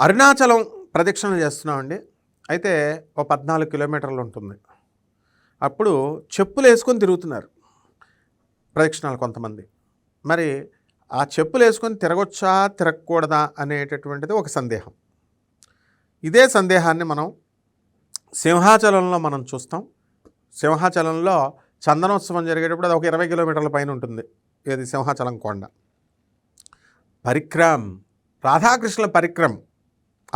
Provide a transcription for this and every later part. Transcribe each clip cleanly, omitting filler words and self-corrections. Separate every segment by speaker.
Speaker 1: అరుణాచలం ప్రదక్షిణలు చేస్తున్నామండి. అయితే ఓ 14 కిలోమీటర్లు ఉంటుంది. అప్పుడు చెప్పులు వేసుకొని తిరుగుతున్నారు ప్రదక్షిణాలు కొంతమంది. మరి ఆ చెప్పులు వేసుకొని తిరగొచ్చా తిరగకూడదా అనేటటువంటిది ఒక సందేహం. ఇదే సందేహాన్ని మనం సింహాచలంలో మనం చూస్తాం. సింహాచలంలో చందనోత్సవం జరిగేటప్పుడు అది ఒక 20 కిలోమీటర్ల పైన ఉంటుంది. ఇది సింహాచలం కొండ. పరిక్రమ్, రాధాకృష్ణుల పరిక్రమ్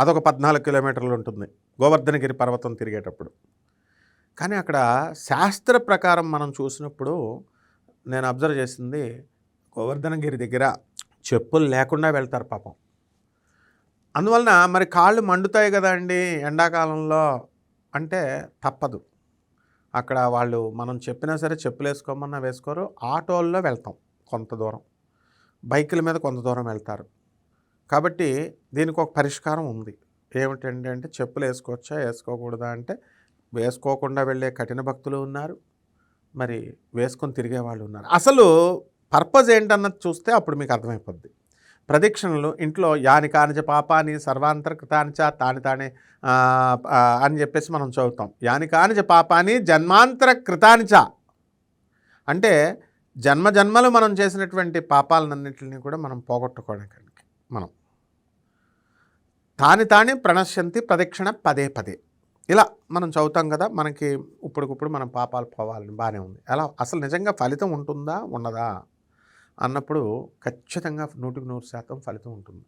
Speaker 1: అదొక 14 కిలోమీటర్లు ఉంటుంది గోవర్ధనగిరి పర్వతం తిరిగేటప్పుడు. కానీ అక్కడ శాస్త్ర ప్రకారం మనం చూసినప్పుడు నేను అబ్జర్వ్ చేసింది, గోవర్ధనగిరి దగ్గర చెప్పులు లేకుండా వెళ్తారు పాపం. అందువలన మరి కాళ్ళు మండుతాయి కదా అండి ఎండాకాలంలో అంటే తప్పదు. అక్కడ వాళ్ళు మనం చెప్పినా సరే చెప్పులు వేసుకోమన్నా వేసుకోరు. ఆటోల్లో వెళ్తాం కొంత దూరం, బైకుల మీద కొంత దూరం వెళ్తారు. కాబట్టి దీనికి ఒక పరిష్కారం ఉంది. ఏమిటండి అంటే చెప్పులు వేసుకోవచ్చా వేసుకోకూడదా అంటే వేసుకోకుండా వెళ్ళే కఠిన భక్తులు ఉన్నారు, మరి వేసుకొని తిరిగే వాళ్ళు ఉన్నారు. అసలు పర్పస్ ఏంటన్నది చూస్తే అప్పుడు మీకు అర్థమైపోద్ది. ప్రదక్షిణలు ఇంట్లో యాని కానిచ పాపాని సర్వాంతర్కృతానిచ తాని తానే అని చెప్పేసి మనం చదువుతాం. యాని కానిచ పాపాని జన్మాంతర కృతానిచ అంటే జన్మ జన్మలు మనం చేసినటువంటి పాపాలన్నింటినీ కూడా మనం పోగొట్టుకోవడానికి మనం తాని ప్రణశ్యంతి ప్రదక్షిణ పదే పదే ఇలా మనం చదువుతాం కదా. మనకి ఇప్పటికిప్పుడు మనం పాపాలు పోవాలని బాగానే ఉంది. ఎలా అసలు నిజంగా ఫలితం ఉంటుందా ఉండదా అన్నప్పుడు ఖచ్చితంగా 100% ఫలితం ఉంటుంది.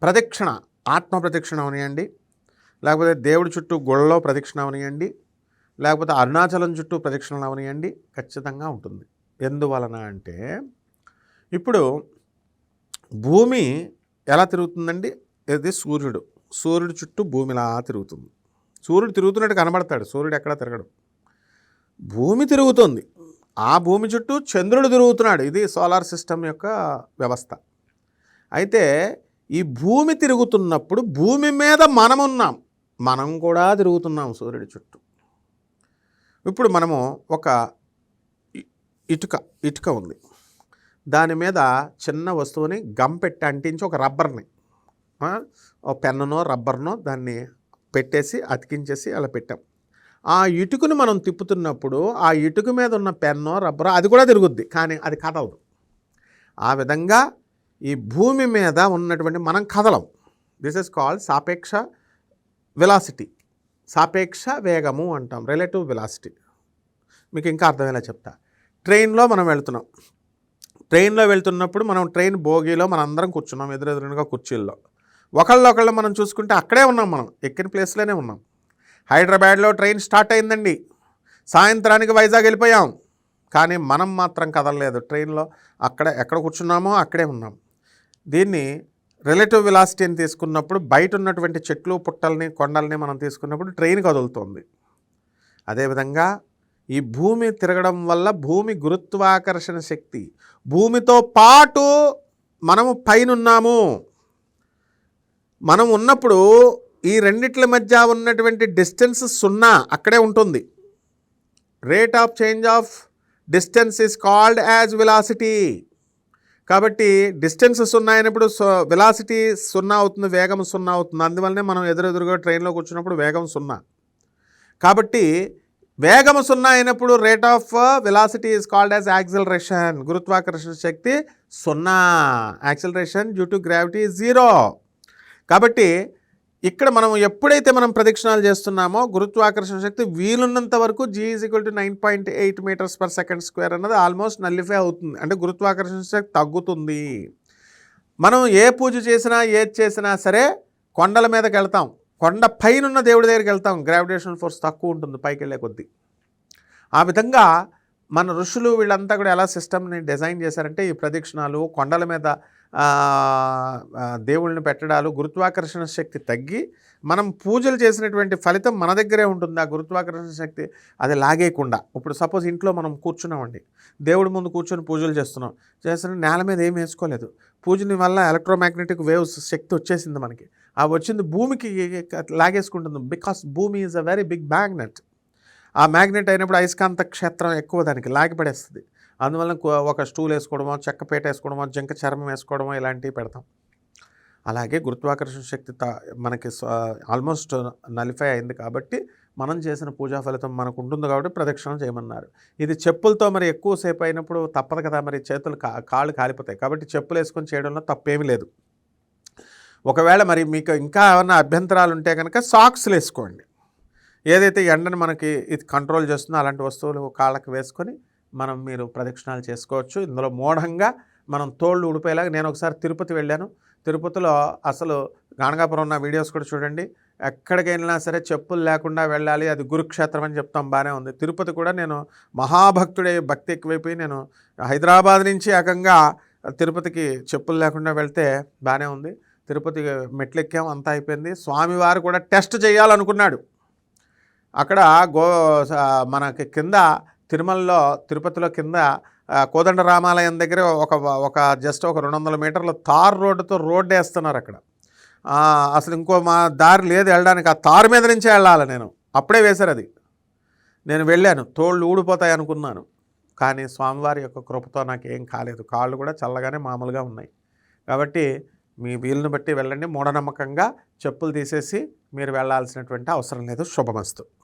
Speaker 1: ప్రదక్షిణ ఆత్మ ప్రదక్షిణ అవనియండి, లేకపోతే దేవుడి చుట్టూ గుళ్ళలో ప్రదక్షిణ అవనియండి, లేకపోతే అరుణాచలం చుట్టూ ప్రదక్షిణలు అవనియండి, ఖచ్చితంగా ఉంటుంది. ఎందువలన అంటే ఇప్పుడు భూమి ఎలా తిరుగుతుందండి? ఇది సూర్యుడు చుట్టూ భూమిలా తిరుగుతుంది. సూర్యుడు తిరుగుతున్నట్టు కనబడతాడు, సూర్యుడు ఎక్కడా తిరగడు. భూమి తిరుగుతుంది, ఆ భూమి చుట్టూ చంద్రుడు తిరుగుతున్నాడు. ఇది సోలార్ సిస్టమ్ యొక్క వ్యవస్థ. అయితే ఈ భూమి తిరుగుతున్నప్పుడు భూమి మీద మనం కూడా తిరుగుతున్నాం సూర్యుడి చుట్టూ. ఇప్పుడు మనము ఒక ఇటుక ఉంది, దాని మీద చిన్న వస్తువుని గమ్ పెట్టి అంటించి ఒక రబ్బర్ని ఒక పెన్నునో రబ్బర్నో దాన్ని పెట్టేసి అతికించేసి అలా పెట్టాం. ఆ ఇటుకను మనం తిప్పుతున్నప్పుడు ఆ ఇటుక మీద ఉన్న పెన్నో రబ్బరో అది కూడా తిరుగుద్ది, కానీ అది కదలదు. ఆ విధంగా ఈ భూమి మీద ఉన్నటువంటి మనం కదలం. దిస్ ఇస్ కాల్డ్ సాపేక్ష వెలాసిటీ, సాపేక్ష వేగము అంటాం, రిలేటివ్ వెలాసిటీ. మీకు ఇంకా అర్థమయ్యేలా చెప్తా. ట్రైన్లో మనం వెళ్తున్నాం. ట్రైన్లో వెళ్తున్నప్పుడు మనం ట్రైన్ బోగీలో మనం అందరం కూర్చున్నాం ఎదురెదురుగా కుర్చీల్లో. ఒకళ్ళొకళ్ళు మనం చూసుకుంటే అక్కడే ఉన్నాం, మనం ఎక్కిన ప్లేస్లోనే ఉన్నాం. హైదరాబాద్లో ట్రైన్ స్టార్ట్ అయిందండి, సాయంత్రానికి వైజాగ్ వెళ్ళిపోయాం, కానీ మనం మాత్రం కదలలేదు. ట్రైన్లో ఎక్కడ కూర్చున్నామో అక్కడే ఉన్నాం. దీన్ని రిలేటివ్ వెలాసిటీ అని తీసుకున్నప్పుడు బయట ఉన్నటువంటి చెట్లు పుట్టల్ని కొండల్ని మనం తీసుకున్నప్పుడు ట్రైన్ కదులుతుంది. అదేవిధంగా ఈ భూమి తిరగడం వల్ల భూమి గురుత్వాకర్షణ శక్తి, భూమితో పాటు మనము పైనున్నాము. మనం ఉన్నప్పుడు ఈ రెండిట్ల మధ్య ఉన్నటువంటి డిస్టెన్స్ 0 అక్కడే ఉంటుంది. Rate of change of distance is called as velocity. కాబట్టి డిస్టెన్స్ 0 అయినప్పుడు వెలాసిటీ 0 అవుతుంది, వేగం 0 అవుతుంది. అందువల్లనే మనం ఎదురెదురుగా ట్రైన్లో కూర్చున్నప్పుడు వేగం 0. కాబట్టి వేగం 0 అయినప్పుడు rate of velocity is called as acceleration. గురుత్వాకర్షణ శక్తి 0, యాక్సిలరేషన్ డ్యూ టు గ్రావిటీ 0. కాబట్టి ఇక్కడ మనం ఎప్పుడైతే మనం ప్రదక్షిణాలు చేస్తున్నామో గురుత్వాకర్షణ శక్తి వీలున్నంత వరకు G = 9.8 metres per second square అన్నది ఆల్మోస్ట్ నల్లిఫై అవుతుంది. అంటే గురుత్వాకర్షణ శక్తి తగ్గుతుంది. మనం ఏ పూజ చేసినా ఏది చేసినా సరే కొండల మీదకి వెళ్తాం, కొండ పైనున్న దేవుడి దగ్గరికి వెళ్తాం, గ్రావిటేషనల్ ఫోర్స్ తక్కువ ఉంటుంది పైకి వెళ్ళే కొద్దీ. ఆ విధంగా మన ఋషులు వీళ్ళంతా కూడా ఎలా సిస్టమ్ని డిజైన్ చేశారంటే ఈ ప్రదక్షిణాలు కొండల మీద దేవుళ్ళని పెట్టడాలు, గురుత్వాకర్షణ శక్తి తగ్గి మనం పూజలు చేసినటువంటి ఫలితం మన దగ్గరే ఉంటుంది. ఆ గురుత్వాకర్షణ శక్తి అది లాగేయకుండా. ఇప్పుడు సపోజ్ ఇంట్లో మనం కూర్చున్నామండి, దేవుడి ముందు కూర్చొని పూజలు చేస్తున్నాం, నేల మీద ఏం వేసుకోలేదు, పూజని వల్ల ఎలక్ట్రోమాగ్నెటిక్ వేవ్స్ శక్తి వచ్చేసింది మనకి. ఆ వచ్చింది భూమికి లాగేసుకుంటుంది. బికాస్ భూమి is a very big magnet. ఆ మ్యాగ్నెట్ అయినప్పుడు అయస్కాంత క్షేత్రం ఎక్కువ దానికి లాగిపడేస్తుంది. అందువల్ల ఒక స్టూల్ వేసుకోవడమో, చెక్కపేట వేసుకోవడమో, జింక చర్మం వేసుకోవడమో ఇలాంటివి పెడతాం. అలాగే గురుత్వాకర్షణ శక్తి మనకి ఆల్మోస్ట్ నలిఫై అయింది కాబట్టి మనం చేసిన పూజా ఫలితం మనకు ఉంటుంది కాబట్టి ప్రదక్షిణం చేయమన్నారు. ఇది చెప్పులతో మరి ఎక్కువసేపు అయినప్పుడు తప్పదు కదా, మరి చేతులు కాళ్ళు కాలిపోతాయి. కాబట్టి చెప్పులు వేసుకొని చేయడంలో తప్పేమీ లేదు. ఒకవేళ మరి మీకు ఇంకా ఏమన్నా అభ్యంతరాలు ఉంటే కనుక సాక్స్లు వేసుకోండి. ఏదైతే ఎండను మనకి ఇది కంట్రోల్ చేస్తుందో అలాంటి వస్తువులు కాళ్ళకి వేసుకొని మీరు ప్రదక్షిణాలు చేసుకోవచ్చు. ఇందులో మూఢంగా మనం తోళ్ళు ఊడిపోయేలాగా నేను ఒకసారి తిరుపతి వెళ్ళాను. తిరుపతిలో అసలు గాణగాపురం ఉన్న వీడియోస్ కూడా చూడండి. ఎక్కడికి వెళ్ళినా సరే చెప్పులు లేకుండా వెళ్ళాలి, అది గురుక్షేత్రం అని చెప్తాం, బాగానే ఉంది. తిరుపతి కూడా నేను మహాభక్తుడే, భక్తి ఎక్కువైపోయి నేను హైదరాబాద్ నుంచి ఏకంగా తిరుపతికి చెప్పులు లేకుండా వెళ్తే బాగానే ఉంది. తిరుపతి మెట్లెక్కాం, అంతా అయిపోయింది. స్వామివారు కూడా టెస్ట్ చేయాలనుకున్నాడు. అక్కడ మనకి కింద తిరుపతిలో కింద కోదండ రామాలయం దగ్గర ఒక జస్ట్ ఒక 200 మీటర్ల తార్ రోడ్డుతో రోడ్డు వేస్తున్నారు అక్కడ. అసలు ఇంకో మా దారి లేదు వెళ్ళడానికి, ఆ తారు మీద నుంచే వెళ్ళాలి నేను. అప్పుడే వేశారు అది. నేను వెళ్ళాను, తోళ్ళు ఊడిపోతాయి అనుకున్నాను. కానీ స్వామివారి యొక్క కృపతో నాకేం కాలేదు. కాళ్ళు కూడా చల్లగానే మామూలుగా ఉన్నాయి. కాబట్టి మీ వీలుని బట్టి వెళ్ళండి. మూఢనమ్మకంగా చెప్పులు తీసేసి మీరు వెళ్ళాల్సినటువంటి అవసరం లేదు. శుభమస్తు.